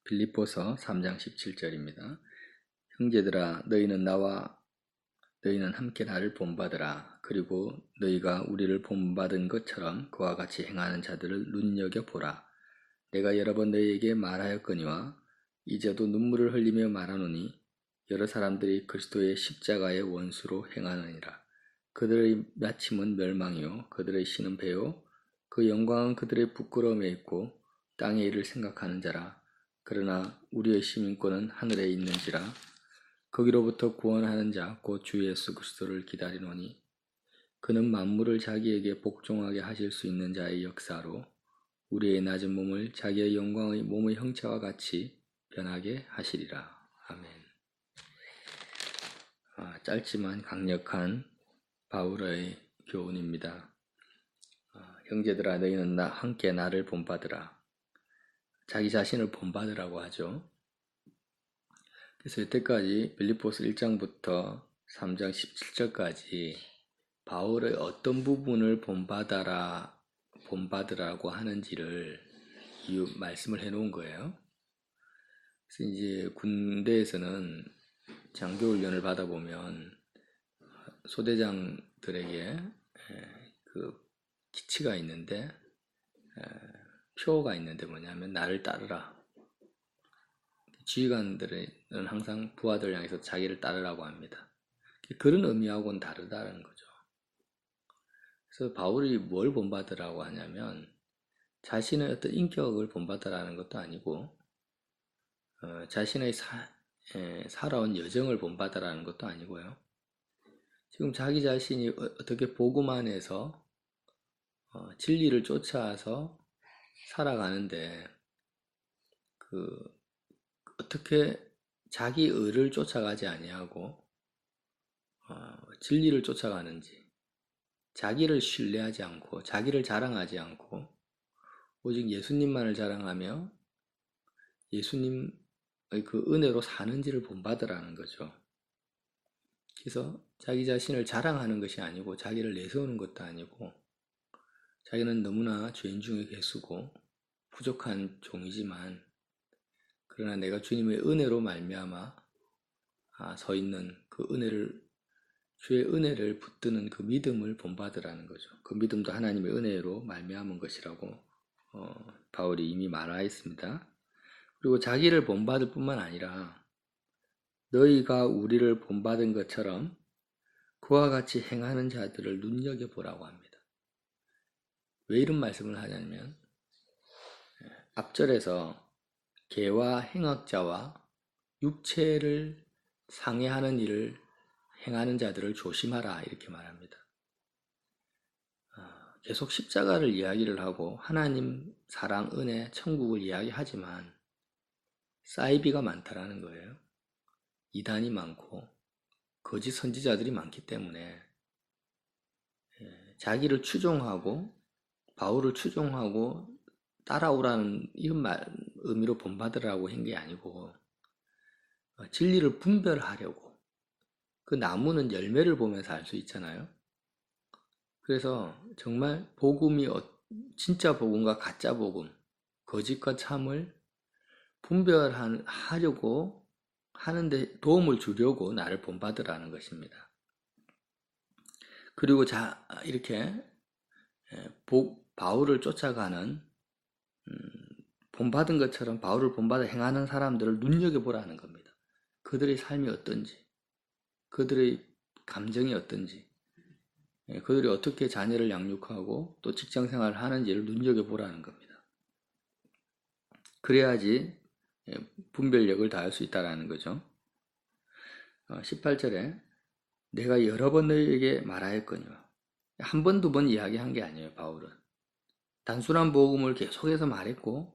빌립보서 3장 17절입니다. 형제들아 너희는 함께 나를 본받으라. 그리고 너희가 우리를 본받은 것처럼 그와 같이 행하는 자들을 눈여겨보라. 내가 여러 번 너희에게 말하였거니와 이제도 눈물을 흘리며 말하노니 여러 사람들이 그리스도의 십자가의 원수로 행하느니라. 그들의 마침은 멸망이요 그들의 신은 배요 그 영광은 그들의 부끄러움에 있고 땅의 일을 생각하는 자라. 그러나 우리의 시민권은 하늘에 있는지라. 거기로부터 구원하는 자 곧 주 예수 그리스도를 기다리노니 그는 만물을 자기에게 복종하게 하실 수 있는 자의 역사로 우리의 낮은 몸을 자기의 영광의 몸의 형체와 같이 변하게 하시리라. 아멘. 짧지만 강력한 바울의 교훈입니다. 형제들아 너희는 함께 나를 본받으라. 자기 자신을 본받으라고 하죠. 그래서 이때까지 빌립보서 1장부터 3장 17절까지 바울의 어떤 부분을 본받으라고 하는지를 말씀을 해놓은 거예요. 그래서 이제 군대에서는 장교훈련을 받아보면 소대장들에게 그 기치가 있는데 표가 있는데 뭐냐면 나를 따르라. 지휘관들은 항상 부하들 향해서 자기를 따르라고 합니다. 그런 의미하고는 다르다는 거죠. 그래서 바울이 뭘 본받으라고 하냐면 자신의 어떤 인격을 본받으라는 것도 아니고 자신의 살아온 여정을 본받으라는 것도 아니고요. 지금 자기 자신이 어떻게 복음 안에서 진리를 쫓아서 살아가는데 어떻게 자기 의를 쫓아가지 아니하고 진리를 쫓아가는지, 자기를 신뢰하지 않고 자기를 자랑하지 않고 오직 예수님만을 자랑하며 예수님의 그 은혜로 사는지를 본받으라는 거죠. 그래서 자기 자신을 자랑하는 것이 아니고 자기를 내세우는 것도 아니고 자기는 너무나 죄인 중에 괴수고 부족한 종이지만 그러나 내가 주님의 은혜로 말미암아 서 있는 그 주의 은혜를 붙드는 그 믿음을 본받으라는 거죠. 그 믿음도 하나님의 은혜로 말미암은 것이라고 바울이 이미 말하였습니다. 그리고 자기를 본받을 뿐만 아니라 너희가 우리를 본받은 것처럼 그와 같이 행하는 자들을 눈여겨보라고 합니다. 왜 이런 말씀을 하냐면 앞절에서 개와 행악자와 육체를 상해하는 일을 행하는 자들을 조심하라 이렇게 말합니다. 계속 십자가를 이야기를 하고 하나님 사랑, 은혜, 천국을 이야기하지만 사이비가 많다라는 거예요. 이단이 많고 거짓 선지자들이 많기 때문에 자기를 추종하고 바울을 추종하고 따라오라는 이런 의미로 본받으라고 한 게 아니고 진리를 분별하려고 그 나무는 열매를 보면서 알 수 있잖아요. 그래서 정말 복음이 진짜 복음과 가짜 복음, 거짓과 참을 분별하려고 하는데 도움을 주려고 나를 본받으라는 것입니다. 그리고 이렇게 바울을 쫓아가는 본받은 것처럼 바울을 본받아 행하는 사람들을 눈여겨보라는 겁니다. 그들의 삶이 어떤지, 그들의 감정이 어떤지, 그들이 어떻게 자녀를 양육하고 또 직장생활을 하는지를 눈여겨보라는 겁니다. 그래야지 분별력을 다할 수 있다는 거죠. 18절에 내가 여러 번 너희에게 말하였거니와 한 번, 두 번 이야기한 게 아니에요. 바울은 단순한 복음을 계속해서 말했고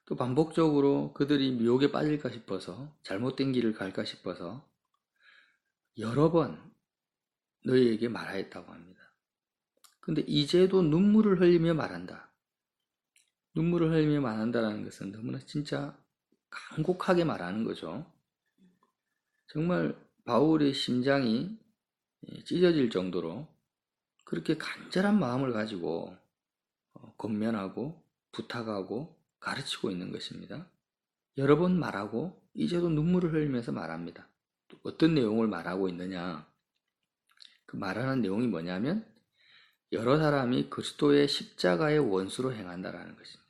또 반복적으로 그들이 미혹에 빠질까 싶어서 잘못된 길을 갈까 싶어서 여러 번 너희에게 말하였다고 합니다. 근데 이제도 눈물을 흘리며 말한다. 눈물을 흘리며 말한다는 것은 너무나 진짜 간곡하게 말하는 거죠. 정말 바울의 심장이 찢어질 정도로 그렇게 간절한 마음을 가지고 권면하고 부탁하고 가르치고 있는 것입니다. 여러 번 말하고 이제도 눈물을 흘리면서 말합니다. 어떤 내용을 말하고 있느냐? 그 말하는 내용이 뭐냐면 여러 사람이 그리스도의 십자가의 원수로 행한다라는 것입니다.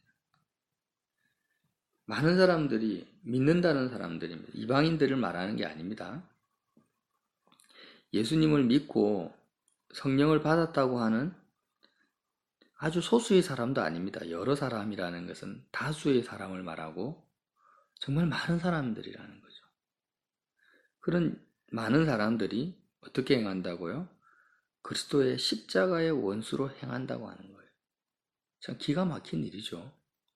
많은 사람들이 믿는다는 사람들입니다. 이방인들을 말하는 게 아닙니다. 예수님을 믿고 성령을 받았다고 하는 아주 소수의 사람도 아닙니다. 여러 사람이라는 것은 다수의 사람을 말하고 정말 많은 사람들이라는 거죠. 그런 많은 사람들이 어떻게 행한다고요? 그리스도의 십자가의 원수로 행한다고 하는 거예요. 참 기가 막힌 일이죠.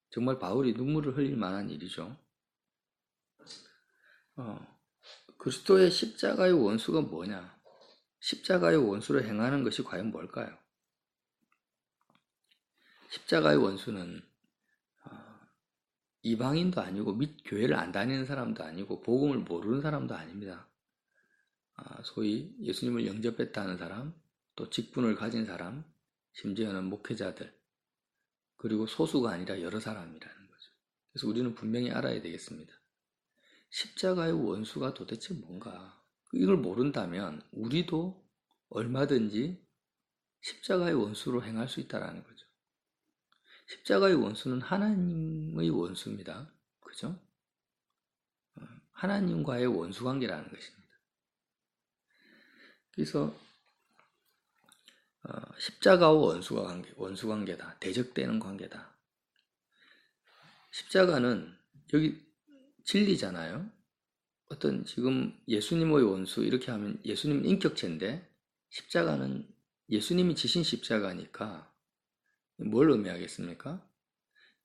정말 바울이 눈물을 흘릴 만한 일이죠. 그리스도의 십자가의 원수가 뭐냐? 십자가의 원수로 행하는 것이 과연 뭘까요? 십자가의 원수는 이방인도 아니고 교회를 안 다니는 사람도 아니고 복음을 모르는 사람도 아닙니다. 소위 예수님을 영접했다는 사람, 또 직분을 가진 사람, 심지어는 목회자들, 그리고 소수가 아니라 여러 사람이라는 거죠. 그래서 우리는 분명히 알아야 되겠습니다. 십자가의 원수가 도대체 뭔가? 이걸 모른다면 우리도 얼마든지 십자가의 원수로 행할 수 있다는 거죠. 십자가의 원수는 하나님의 원수입니다. 그죠? 하나님과의 원수 관계라는 것입니다. 그래서 십자가와 원수 관계다. 대적되는 관계다. 십자가는 여기 진리잖아요. 어떤 지금 예수님의 원수 이렇게 하면 예수님은 인격체인데 십자가는 예수님이 지신 십자가니까 뭘 의미하겠습니까?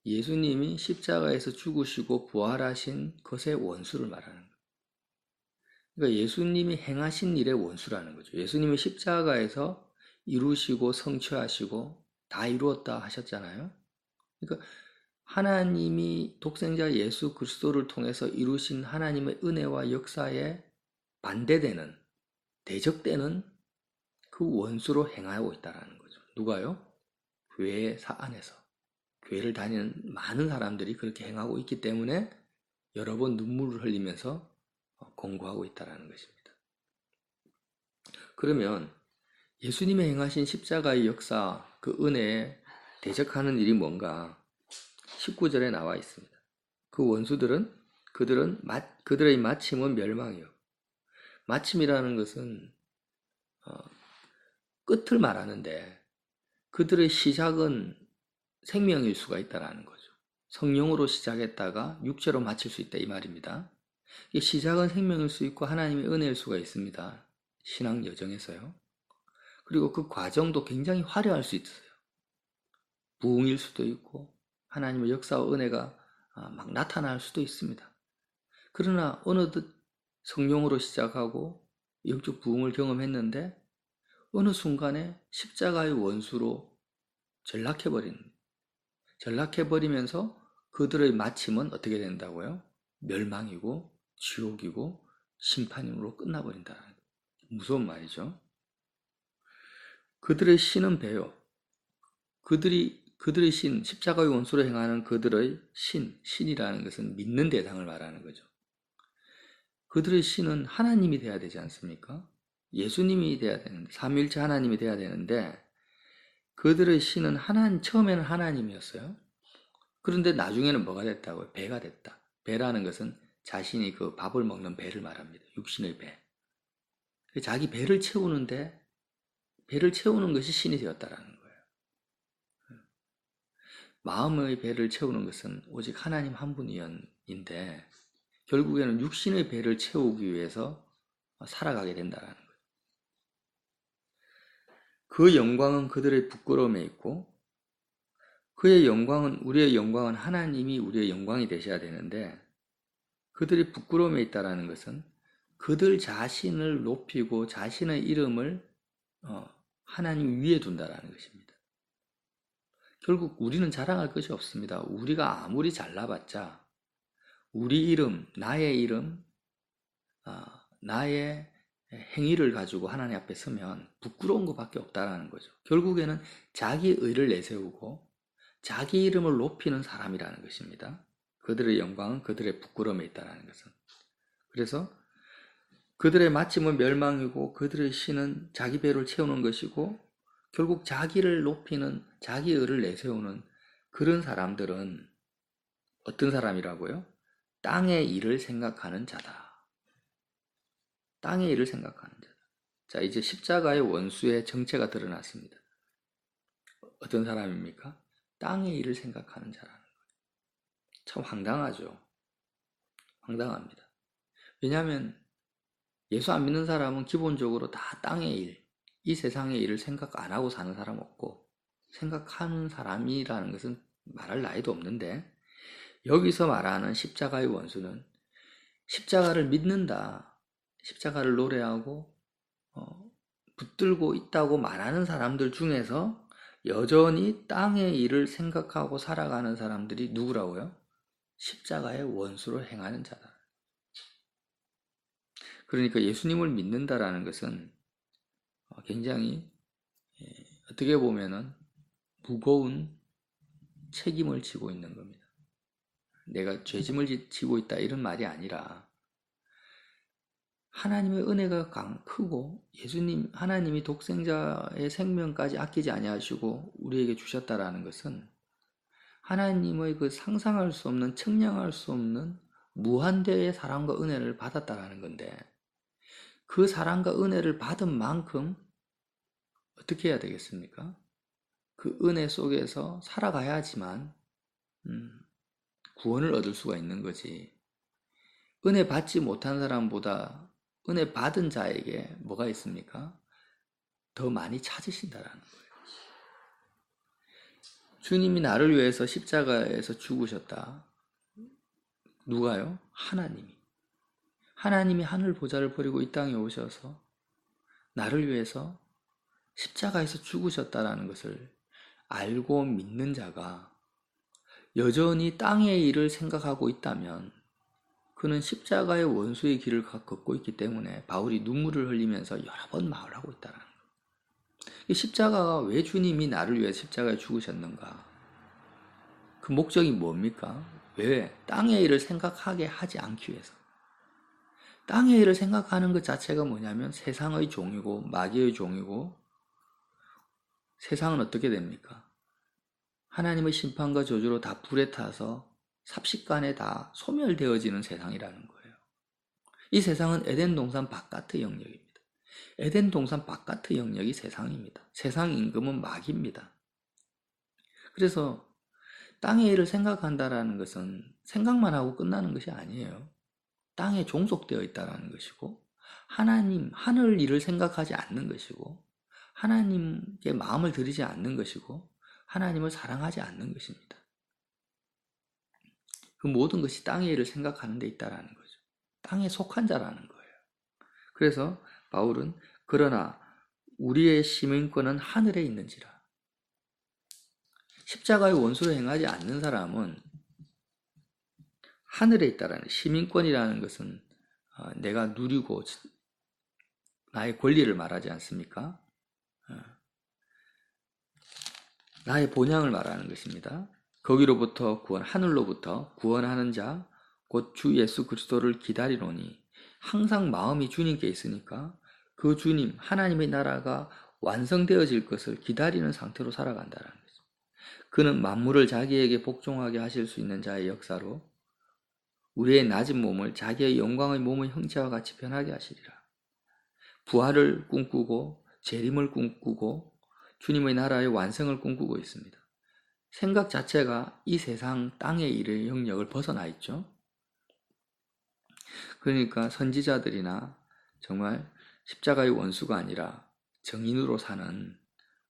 예수님이 십자가에서 죽으시고 부활하신 것의 원수를 말하는 거예요. 그러니까 예수님이 행하신 일의 원수라는 거죠. 예수님이 십자가에서 이루시고 성취하시고 다 이루었다 하셨잖아요. 그러니까 하나님이 독생자 예수 그리스도를 통해서 이루신 하나님의 은혜와 역사에 반대되는, 대적되는 그 원수로 행하고 있다는 거죠. 누가요? 교회 안에서. 교회를 다니는 많은 사람들이 그렇게 행하고 있기 때문에 여러 번 눈물을 흘리면서 공고하고 있다는 것입니다. 그러면 예수님이 행하신 십자가의 역사, 그 은혜에 대적하는 일이 뭔가 19절에 나와 있습니다. 그 원수들은 그들의 마침은 멸망이요. 마침이라는 것은 끝을 말하는데 그들의 시작은 생명일 수가 있다는 거죠. 성령으로 시작했다가 육체로 마칠 수 있다 이 말입니다. 시작은 생명일 수 있고 하나님의 은혜일 수가 있습니다. 신앙 여정에서요. 그리고 그 과정도 굉장히 화려할 수 있어요. 부흥일 수도 있고 하나님의 역사와 은혜가 막 나타날 수도 있습니다. 그러나 어느덧 성령으로 시작하고 영적 부흥을 경험했는데 어느 순간에 십자가의 원수로 전락해버리면서 그들의 마침은 어떻게 된다고요? 멸망이고 지옥이고 심판으로 끝나버린다는 무서운 말이죠. 그들의 신은 배요. 그들의 신, 십자가의 원수로 행하는 그들의 신이라는 것은 믿는 대상을 말하는 거죠. 그들의 신은 하나님이 돼야 되지 않습니까? 예수님이 돼야 되는데, 삼위일체 하나님이 돼야 되는데, 그들의 신은 처음에는 하나님이었어요. 그런데 나중에는 뭐가 됐다고요? 배가 됐다. 배라는 것은 자신이 그 밥을 먹는 배를 말합니다. 육신의 배. 자기 배를 채우는 것이 신이 되었다라는 거예요. 마음의 배를 채우는 것은 오직 하나님 한 분인데 결국에는 육신의 배를 채우기 위해서 살아가게 된다는 거예요. 그 영광은 그들의 부끄러움에 있고 우리의 영광은 하나님이 우리의 영광이 되셔야 되는데 그들이 부끄러움에 있다는 것은 그들 자신을 높이고 자신의 이름을 하나님 위에 둔다는 것입니다. 결국 우리는 자랑할 것이 없습니다. 우리가 아무리 잘나봤자 우리 이름, 나의 이름, 나의 행위를 가지고 하나님 앞에 서면 부끄러운 것밖에 없다는 거죠. 결국에는 자기 의를 내세우고 자기 이름을 높이는 사람이라는 것입니다. 그들의 영광은 그들의 부끄러움에 있다는 것은. 그래서 그들의 마침은 멸망이고 그들의 신은 자기 배를 채우는 것이고 결국 자기를 높이는 자기 의를 내세우는 그런 사람들은 어떤 사람이라고요? 땅의 일을 생각하는 자다. 땅의 일을 생각하는 자다. 자, 이제 십자가의 원수의 정체가 드러났습니다. 어떤 사람입니까? 땅의 일을 생각하는 자라는 거예요. 참 황당하죠. 황당합니다. 왜냐하면 예수 안 믿는 사람은 기본적으로 다 땅의 일, 이 세상의 일을 생각 안 하고 사는 사람 없고 생각하는 사람이라는 것은 말할 나위도 없는데 여기서 말하는 십자가의 원수는 십자가를 믿는다, 십자가를 노래하고 붙들고 있다고 말하는 사람들 중에서 여전히 땅의 일을 생각하고 살아가는 사람들이 누구라고요? 십자가의 원수로 행하는 자다. 그러니까 예수님을 믿는다라는 것은 굉장히 어떻게 보면은 무거운 책임을 지고 있는 겁니다. 내가 죄짐을 지고 있다 이런 말이 아니라 하나님의 은혜가 크고 예수님 하나님이 독생자의 생명까지 아끼지 아니하시고 우리에게 주셨다라는 것은 하나님의 그 상상할 수 없는 측량할 수 없는 무한대의 사랑과 은혜를 받았다라는 건데 그 사랑과 은혜를 받은 만큼 어떻게 해야 되겠습니까? 그 은혜 속에서 살아가야지만 구원을 얻을 수가 있는 거지. 은혜 받지 못한 사람보다 은혜 받은 자에게 뭐가 있습니까? 더 많이 찾으신다라는 거예요. 주님이 나를 위해서 십자가에서 죽으셨다. 누가요? 하나님이. 하나님이 하늘 보좌를 버리고 이 땅에 오셔서 나를 위해서 십자가에서 죽으셨다라는 것을 알고 믿는 자가 여전히 땅의 일을 생각하고 있다면 그는 십자가의 원수의 길을 걷고 있기 때문에 바울이 눈물을 흘리면서 여러 번 말하고 있다는 거예요. 이 십자가가 왜 주님이 나를 위해 십자가에 죽으셨는가? 그 목적이 뭡니까? 왜? 땅의 일을 생각하게 하지 않기 위해서. 땅의 일을 생각하는 것 자체가 뭐냐면 세상의 종이고 마귀의 종이고 세상은 어떻게 됩니까? 하나님의 심판과 저주로 다 불에 타서 삽시간에 다 소멸되어지는 세상이라는 거예요. 이 세상은 에덴 동산 바깥의 영역입니다. 에덴 동산 바깥의 영역이 세상입니다. 세상 임금은 마귀입니다. 그래서 땅의 일을 생각한다라는 것은 생각만 하고 끝나는 것이 아니에요. 땅에 종속되어 있다라는 것이고 하나님, 하늘 일을 생각하지 않는 것이고 하나님께 마음을 들이지 않는 것이고 하나님을 사랑하지 않는 것입니다. 그 모든 것이 땅의 일을 생각하는 데 있다라는 거죠. 땅에 속한 자라는 거예요. 그래서 바울은 그러나 우리의 시민권은 하늘에 있는지라. 십자가의 원수를 행하지 않는 사람은 하늘에 있다라는 시민권이라는 것은 내가 누리고 나의 권리를 말하지 않습니까? 나의 본향을 말하는 것입니다. 거기로부터 하늘로부터 구원하는 자, 곧 주 예수 그리스도를 기다리노니 항상 마음이 주님께 있으니까 그 주님, 하나님의 나라가 완성되어질 것을 기다리는 상태로 살아간다는 거죠. 그는 만물을 자기에게 복종하게 하실 수 있는 자의 역사로 우리의 낮은 몸을 자기의 영광의 몸의 형체와 같이 변하게 하시리라. 부활을 꿈꾸고 재림을 꿈꾸고 주님의 나라의 완성을 꿈꾸고 있습니다. 생각 자체가 이 세상 땅의 일의 영역을 벗어나 있죠. 그러니까 선지자들이나 정말 십자가의 원수가 아니라 정인으로 사는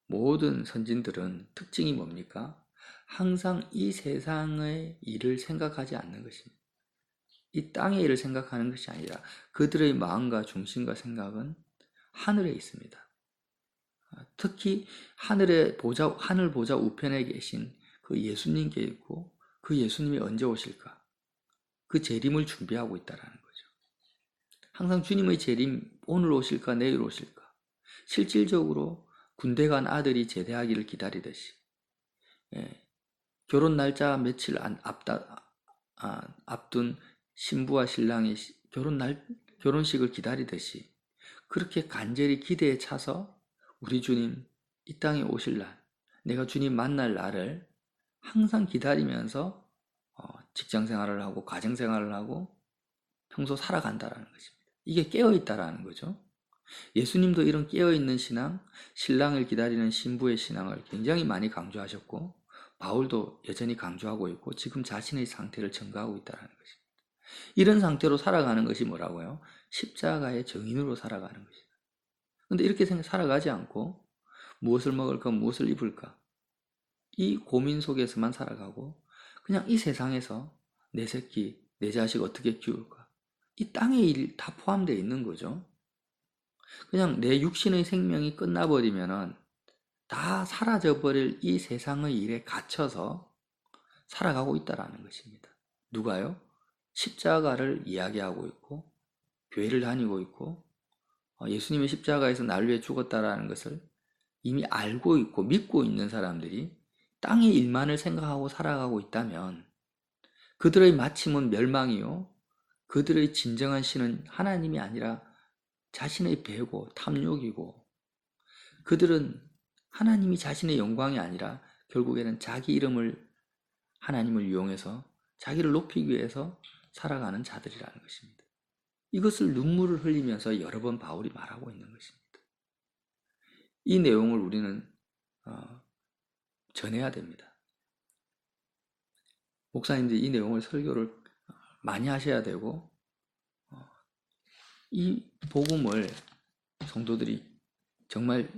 모든 선진들은 특징이 뭡니까? 항상 이 세상의 일을 생각하지 않는 것입니다. 이 땅의 일을 생각하는 것이 아니라 그들의 마음과 중심과 생각은 하늘에 있습니다. 특히 하늘 보좌 우편에 계신 그 예수님께 있고 그 예수님이 언제 오실까? 그 재림을 준비하고 있다라는 거죠. 항상 주님의 재림 오늘 오실까 내일 오실까? 실질적으로 군대 간 아들이 제대하기를 기다리듯이 결혼 날짜 며칠 앞둔 신부와 신랑이 결혼식을 기다리듯이 그렇게 간절히 기대에 차서 우리 주님 이 땅에 오실 날, 내가 주님 만날 날을 항상 기다리면서 직장 생활을 하고 가정 생활을 하고 평소 살아간다라는 것입니다. 이게 깨어있다라는 거죠. 예수님도 이런 깨어있는 신앙, 신랑을 기다리는 신부의 신앙을 굉장히 많이 강조하셨고, 바울도 여전히 강조하고 있고 지금 자신의 상태를 증거하고 있다는 것입니다. 이런 상태로 살아가는 것이 뭐라고요? 십자가의 증인으로 살아가는 것이다. 근데 이렇게 살아가지 않고 무엇을 먹을까, 무엇을 입을까, 이 고민 속에서만 살아가고 그냥 이 세상에서 내 새끼, 내 자식 어떻게 키울까, 이 땅의 일 다 포함되어 있는 거죠. 그냥 내 육신의 생명이 끝나버리면은 다 사라져버릴 이 세상의 일에 갇혀서 살아가고 있다라는 것입니다. 누가요? 십자가를 이야기하고 있고 교회를 다니고 있고 예수님의 십자가에서 날 위해 죽었다라는 것을 이미 알고 있고 믿고 있는 사람들이 땅의 일만을 생각하고 살아가고 있다면 그들의 마침은 멸망이요, 그들의 진정한 신은 하나님이 아니라 자신의 배고 탐욕이고, 그들은 하나님이 자신의 영광이 아니라 결국에는 자기 이름을, 하나님을 이용해서 자기를 높이기 위해서 살아가는 자들이라는 것입니다. 이것을 눈물을 흘리면서 여러 번 바울이 말하고 있는 것입니다. 이 내용을 우리는 전해야 됩니다. 목사님들이 이 내용을 설교를 많이 하셔야 되고, 이 복음을 성도들이 정말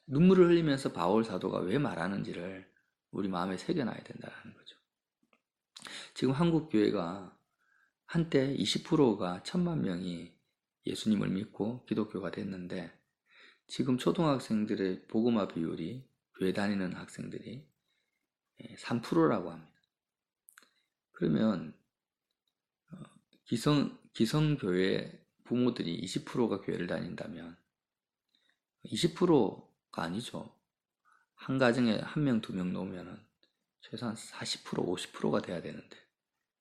눈물을 흘리면서 바울 사도가 왜 말하는지를 우리 마음에 새겨놔야 된다는 거죠. 지금 한국 교회가 한때 20%가 1000만 명이 예수님을 믿고 기독교가 됐는데, 지금 초등학생들의 복음화 비율이, 교회 다니는 학생들이 3%라고 합니다. 그러면 기성교회 부모들이 20%가 교회를 다닌다면 20%가 아니죠. 한 가정에 1명, 2명 놓으면 최소한 40%, 50%가 돼야 되는데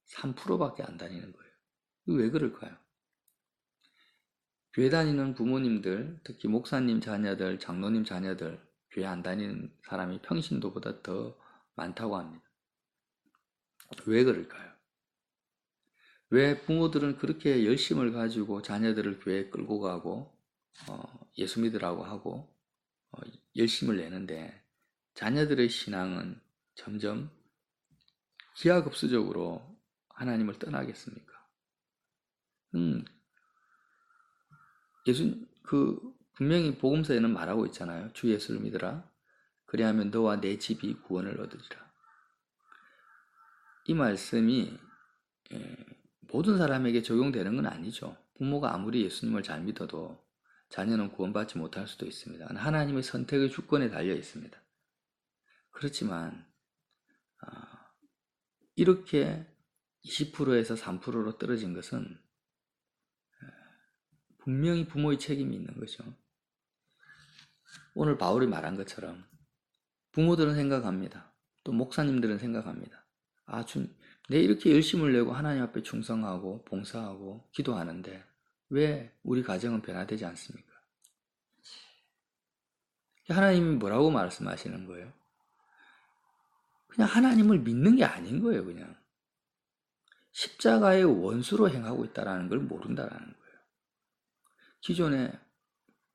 3%밖에 안 다니는 거예요. 이거 왜 그럴까요? 교회 다니는 부모님들, 특히 목사님 자녀들, 장로님 자녀들, 교회 안 다니는 사람이 평신도보다 더 많다고 합니다. 왜 그럴까요? 왜 부모들은 그렇게 열심을 가지고 자녀들을 교회에 끌고 가고 예수 믿으라고 하고 열심을 내는데 자녀들의 신앙은 점점 기하급수적으로 하나님을 떠나겠습니까? 분명히 복음서에는 말하고 있잖아요. 주 예수를 믿으라. 그리하면 너와 내 집이 구원을 얻으리라. 이 말씀이 모든 사람에게 적용되는 건 아니죠. 부모가 아무리 예수님을 잘 믿어도 자녀는 구원받지 못할 수도 있습니다. 하나님의 선택의 주권에 달려 있습니다. 그렇지만 이렇게 20%에서 3%로 떨어진 것은 분명히 부모의 책임이 있는 거죠. 오늘 바울이 말한 것처럼 부모들은 생각합니다. 또 목사님들은 생각합니다. 내 이렇게 열심을 내고 하나님 앞에 충성하고 봉사하고 기도하는데 왜 우리 가정은 변화되지 않습니까? 하나님이 뭐라고 말씀하시는 거예요? 그냥 하나님을 믿는 게 아닌 거예요. 그냥 십자가의 원수로 행하고 있다는 걸 모른다는 거예요. 기존에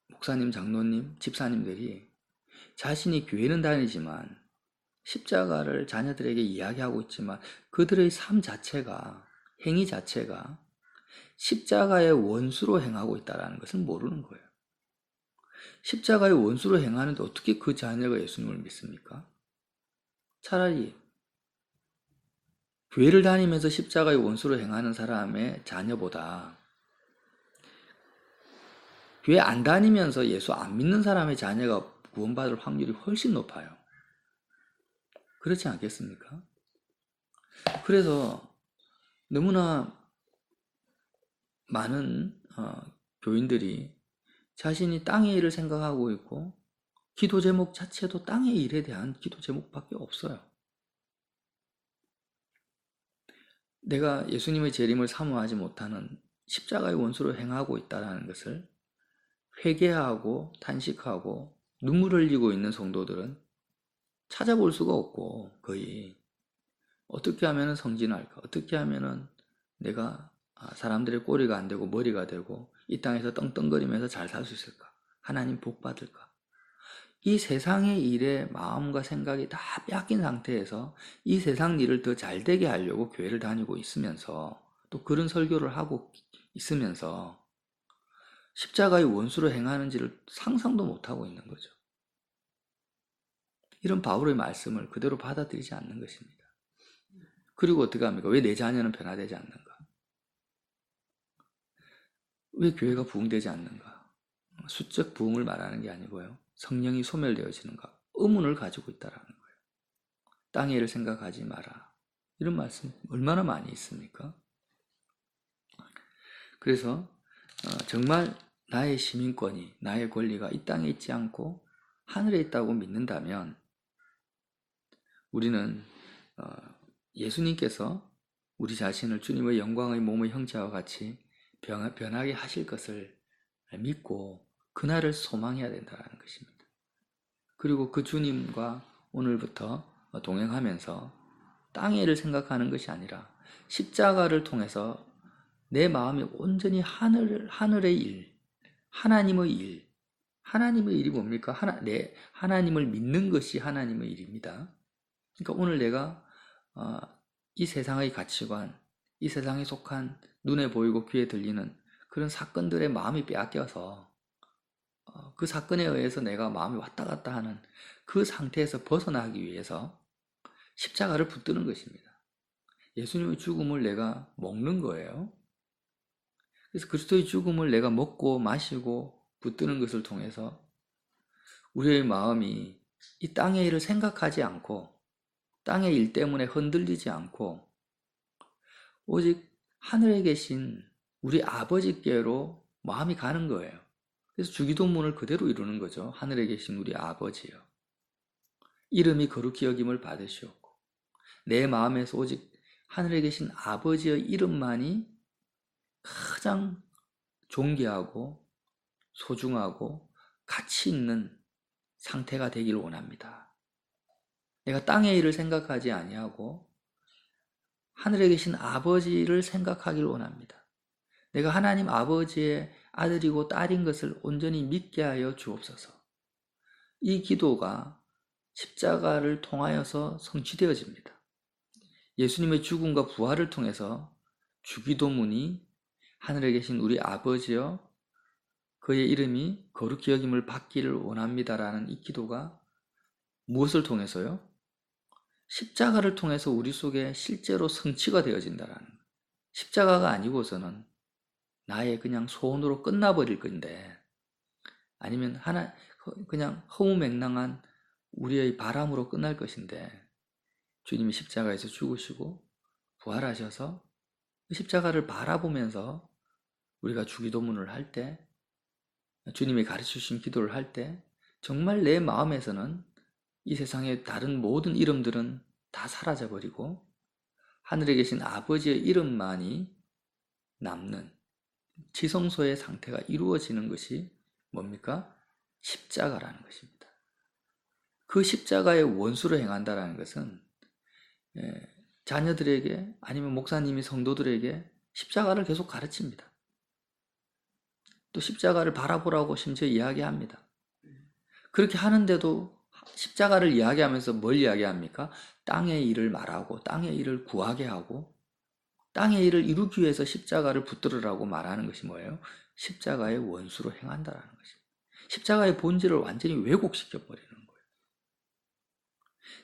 목사님, 장로님, 집사님들이 자신이 교회는 다니지만 십자가를 자녀들에게 이야기하고 있지만 그들의 삶 자체가, 행위 자체가 십자가의 원수로 행하고 있다는 것을 모르는 거예요. 십자가의 원수로 행하는데 어떻게 그 자녀가 예수님을 믿습니까? 차라리 교회를 다니면서 십자가의 원수로 행하는 사람의 자녀보다 교회 안 다니면서 예수 안 믿는 사람의 자녀가 구원받을 확률이 훨씬 높아요. 그렇지 않겠습니까? 그래서 너무나 많은 교인들이 자신이 땅의 일을 생각하고 있고 기도 제목 자체도 땅의 일에 대한 기도 제목밖에 없어요. 내가 예수님의 재림을 사모하지 못하는 십자가의 원수로 행하고 있다는 것을 회개하고 탄식하고 눈물 흘리고 있는 성도들은 찾아볼 수가 없고, 거의 어떻게 하면 성진할까? 어떻게 하면 내가 사람들의 꼬리가 안 되고 머리가 되고 이 땅에서 떵떵거리면서 잘 살 수 있을까? 하나님 복 받을까? 이 세상의 일에 마음과 생각이 다 빼앗긴 상태에서 이 세상 일을 더 잘 되게 하려고 교회를 다니고 있으면서, 또 그런 설교를 하고 있으면서 십자가의 원수로 행하는지를 상상도 못하고 있는 거죠. 이런 바울의 말씀을 그대로 받아들이지 않는 것입니다. 그리고 어떻게 합니까? 왜 내 자녀는 변화되지 않는가? 왜 교회가 부흥되지 않는가? 수적 부흥을 말하는 게 아니고요, 성령이 소멸되어지는가? 의문을 가지고 있다라는 거예요. 땅의 일을 생각하지 마라. 이런 말씀 얼마나 많이 있습니까? 그래서 정말 나의 시민권이, 나의 권리가 이 땅에 있지 않고 하늘에 있다고 믿는다면, 우리는 예수님께서 우리 자신을 주님의 영광의 몸의 형체와 같이 변하게 하실 것을 믿고 그날을 소망해야 된다는 것입니다. 그리고 그 주님과 오늘부터 동행하면서 땅의 일을 생각하는 것이 아니라 십자가를 통해서 내 마음이 온전히 하늘의 일, 하나님의 일, 하나님의 일이 뭡니까? 하나님을 믿는 것이 하나님의 일입니다. 그러니까 오늘 내가 이 세상의 가치관, 이 세상에 속한 눈에 보이고 귀에 들리는 그런 사건들의 마음이 빼앗겨서 그 사건에 의해서 내가 마음이 왔다 갔다 하는 그 상태에서 벗어나기 위해서 십자가를 붙드는 것입니다. 예수님의 죽음을 내가 먹는 거예요. 그래서 그리스도의 죽음을 내가 먹고 마시고 붙드는 것을 통해서 우리의 마음이 이 땅의 일을 생각하지 않고 땅의 일 때문에 흔들리지 않고 오직 하늘에 계신 우리 아버지께로 마음이 가는 거예요. 그래서 주기도문을 그대로 이루는 거죠. 하늘에 계신 우리 아버지요, 이름이 거룩히 여김을 받으시옵고. 내 마음에서 오직 하늘에 계신 아버지의 이름만이 가장 존귀하고 소중하고 가치 있는 상태가 되기를 원합니다. 내가 땅의 일을 생각하지 아니하고 하늘에 계신 아버지를 생각하기를 원합니다. 내가 하나님 아버지의 아들이고 딸인 것을 온전히 믿게 하여 주옵소서. 이 기도가 십자가를 통하여서 성취되어집니다. 예수님의 죽음과 부활을 통해서 주기도문이 하늘에 계신 우리 아버지여 그의 이름이 거룩히 여김을 받기를 원합니다라는 이 기도가 무엇을 통해서요? 십자가를 통해서 우리 속에 실제로 성취가 되어진다라는 거예요. 십자가가 아니고서는 나의 그냥 소원으로 끝나버릴 건데, 아니면 그냥 허무맹랑한 우리의 바람으로 끝날 것인데, 주님이 십자가에서 죽으시고 부활하셔서 그 십자가를 바라보면서 우리가 주기도문을 할 때, 주님이 가르쳐주신 기도를 할 때 정말 내 마음에서는 이 세상의 다른 모든 이름들은 다 사라져버리고 하늘에 계신 아버지의 이름만이 남는 지성소의 상태가 이루어지는 것이 뭡니까? 십자가라는 것입니다. 그 십자가의 원수로 행한다라는 것은 자녀들에게 아니면 목사님이 성도들에게 십자가를 계속 가르칩니다. 또 십자가를 바라보라고 심지어 이야기합니다. 그렇게 하는데도 십자가를 이야기하면서 뭘 이야기합니까? 땅의 일을 말하고 땅의 일을 구하게 하고 땅의 일을 이루기 위해서 십자가를 붙들으라고 말하는 것이 뭐예요? 십자가의 원수로 행한다라는 것입니다. 십자가의 본질을 완전히 왜곡시켜 버리는 거예요.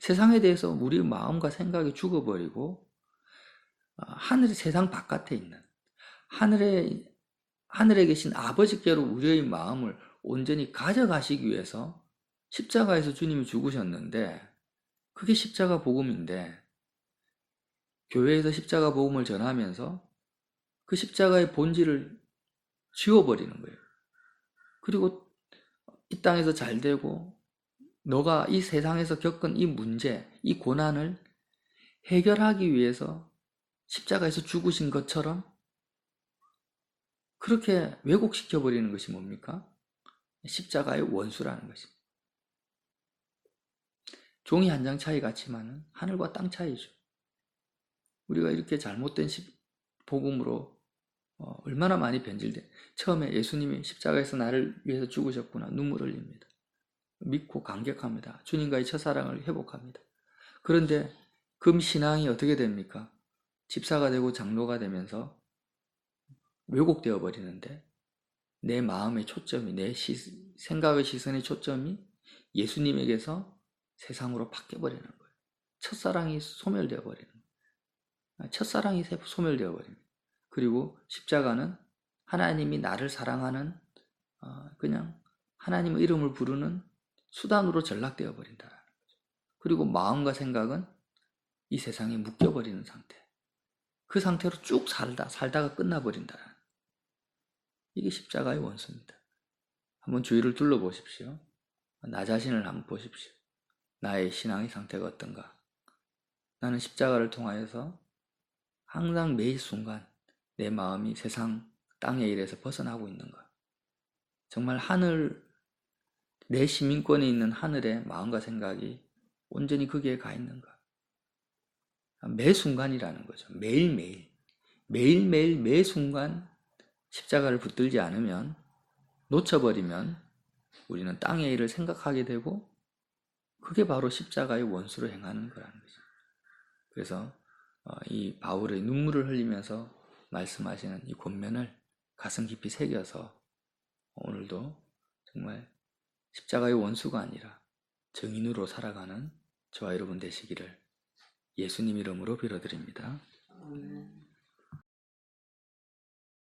세상에 대해서 우리 마음과 생각이 죽어버리고 하늘의 세상 바깥에 있는 하늘에 계신 아버지께로 우리의 마음을 온전히 가져가시기 위해서 십자가에서 주님이 죽으셨는데, 그게 십자가 복음인데 교회에서 십자가 복음을 전하면서 그 십자가의 본질을 지워버리는 거예요. 그리고 이 땅에서 잘 되고 너가 이 세상에서 겪은 이 문제, 이 고난을 해결하기 위해서 십자가에서 죽으신 것처럼 그렇게 왜곡시켜버리는 것이 뭡니까? 십자가의 원수라는 것입니다. 종이 한 장 차이 같지만 하늘과 땅 차이죠. 우리가 이렇게 잘못된 복음으로 얼마나 많이 변질돼. 처음에 예수님이 십자가에서 나를 위해서 죽으셨구나. 눈물 흘립니다. 믿고 감격합니다. 주님과의 첫사랑을 회복합니다. 그런데 그 신앙이 어떻게 됩니까? 집사가 되고 장로가 되면서 왜곡되어 버리는데 내 마음의 초점이, 내 생각의 시선의 초점이 예수님에게서 세상으로 바뀌어버리는 거예요. 첫사랑이 소멸되어 버리는 거예요. 첫사랑이 소멸되어 버립니다. 그리고 십자가는 하나님이 나를 사랑하는 그냥 하나님의 이름을 부르는 수단으로 전락되어 버린다는 거죠. 그리고 마음과 생각은 이 세상에 묶여버리는 상태. 그 상태로 쭉 살다가 끝나버린다는 이게 십자가의 원수입니다. 한번 주위를 둘러보십시오. 나 자신을 한번 보십시오. 나의 신앙의 상태가 어떤가? 나는 십자가를 통하여서 항상 매일 순간 내 마음이 세상, 땅의 일에서 벗어나고 있는가? 정말 내 시민권에 있는 하늘의 마음과 생각이 온전히 거기에 가 있는가? 매 순간이라는 거죠. 매일매일. 매일매일 매 순간 십자가를 붙들지 않으면, 놓쳐버리면 우리는 땅의 일을 생각하게 되고 그게 바로 십자가의 원수로 행하는 거라는 거죠. 그래서 이 바울의 눈물을 흘리면서 말씀하시는 이 권면을 가슴 깊이 새겨서 오늘도 정말 십자가의 원수가 아니라 증인으로 살아가는 저와 여러분 되시기를 예수님 이름으로 빌어드립니다.